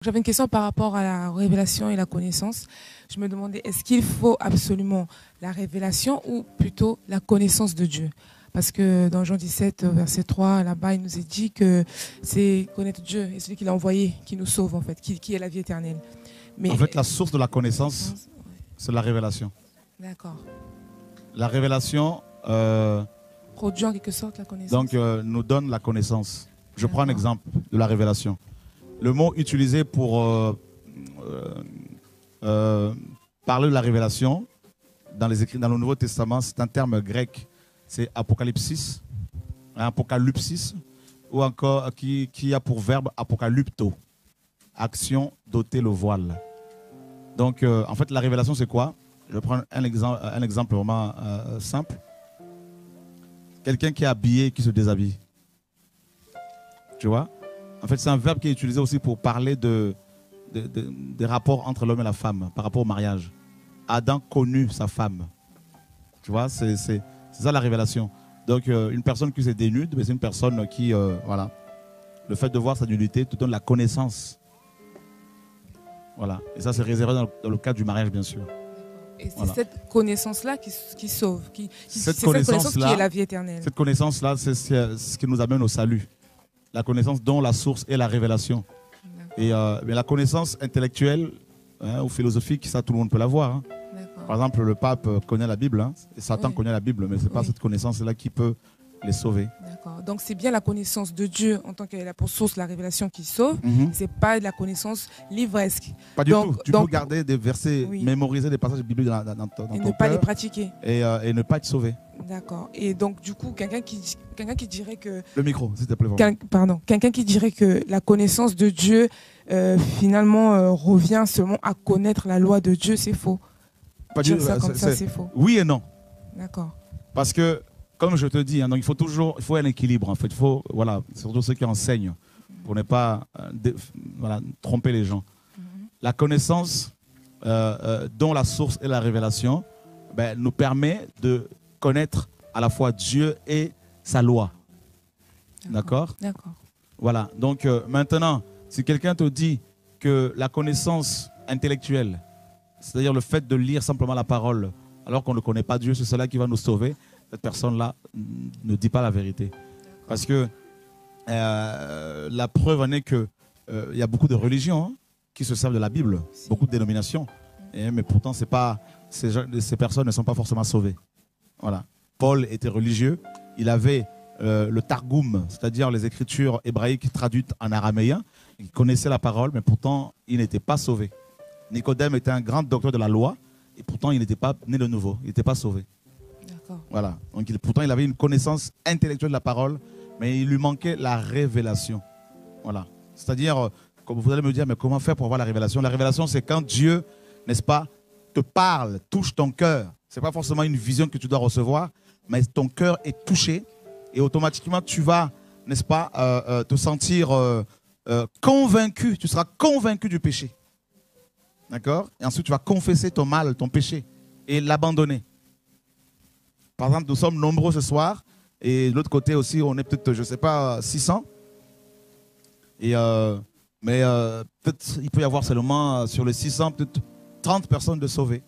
J'avais une question par rapport à la révélation et la connaissance. Je me demandais, est-ce qu'il faut absolument la révélation ou plutôt la connaissance de Dieu? Parce que dans Jean 17, verset 3, là-bas, il nous est dit que c'est connaître Dieu et celui qu'il a envoyé qui nous sauve, en fait, qui est la vie éternelle. Mais, en fait, la source de la connaissance, c'est la révélation. D'accord. La révélation Produit en quelque sorte la connaissance. donc, nous donne la connaissance. Je prends un exemple de la révélation. Le mot utilisé pour parler de la révélation dans les écrits, dans le Nouveau Testament, c'est un terme grec. C'est apocalypsis, apocalypsis, ou encore qui a pour verbe apocalypto, action d'ôter le voile. Donc, en fait, la révélation, c'est quoi? Je vais prendre un exemple vraiment simple. Quelqu'un qui est habillé et qui se déshabille. Tu vois? En fait, c'est un verbe qui est utilisé aussi pour parler des rapports entre l'homme et la femme, par rapport au mariage. Adam connut sa femme. Tu vois? C'est ça la révélation. Donc, une personne qui se dénude, c'est une personne qui, voilà, le fait de voir sa nudité te donne la connaissance. Voilà. Et ça, c'est réservé dans le cadre du mariage, bien sûr. Et c'est Voilà. cette connaissance-là qui sauve, cette c'est cette connaissance qui connaissance-là, est la vie éternelle. cette connaissance-là, c'est ce qui nous amène au salut. La connaissance dont la source est la révélation. Et mais la connaissance intellectuelle ou philosophique, ça, tout le monde peut l'avoir. Hein. Par exemple, le pape connaît la Bible, hein, et Satan connaît la Bible, mais ce n'est pas cette connaissance-là qui peut les sauver. D'accord. Donc c'est bien la connaissance de Dieu en tant qu'elle a pour source la révélation qui sauve. C'est pas de la connaissance livresque. Pas du tout. Tu peux garder des versets, mémoriser des passages bibliques dans ton cœur. Et ne pas les pratiquer. Et ne pas être sauvé. D'accord. Et donc du coup, quelqu'un qui dirait que... Le micro, s'il te plaît. Pardon. Quelqu'un qui dirait que la connaissance de Dieu finalement revient seulement à connaître la loi de Dieu, c'est faux. Pas du tout. C'est faux. Oui et non. D'accord. Parce que, comme je te dis, hein, donc il faut un équilibre. En fait, il faut, voilà, surtout ceux qui enseignent, pour ne pas tromper les gens. La connaissance dont la source est la révélation nous permet de connaître à la fois Dieu et sa loi. D'accord? D'accord. Voilà. Donc maintenant, si quelqu'un te dit que la connaissance intellectuelle, c'est-à-dire le fait de lire simplement la parole, alors qu'on ne connaît pas Dieu, c'est cela qui va nous sauver, cette personne-là ne dit pas la vérité. Parce que la preuve en est qu'il y a beaucoup de religions qui se servent de la Bible, beaucoup de dénominations, mais pourtant ces personnes ne sont pas forcément sauvées. Voilà. Paul était religieux, il avait le Targum, c'est-à-dire les écritures hébraïques traduites en araméen, il connaissait la parole, mais pourtant il n'était pas sauvé. Nicodème était un grand docteur de la loi, et pourtant il n'était pas né de nouveau, il n'était pas sauvé. Voilà. Donc pourtant il avait une connaissance intellectuelle de la parole, mais il lui manquait la révélation. Voilà. C'est-à-dire, comme vous allez me dire, mais comment faire pour avoir la révélation? La révélation, c'est quand Dieu, n'est-ce pas, te parle, touche ton cœur. Ce n'est pas forcément une vision que tu dois recevoir, mais ton cœur est touché et automatiquement tu vas, n'est-ce pas, te sentir convaincu. Tu seras convaincu du péché. D'accord? Et ensuite, tu vas confesser ton mal, ton péché et l'abandonner. Par exemple, nous sommes nombreux ce soir et de l'autre côté aussi, on est peut-être, je ne sais pas, 600. Mais peut-être il peut y avoir seulement sur les 600, peut-être 30 personnes de sauvées.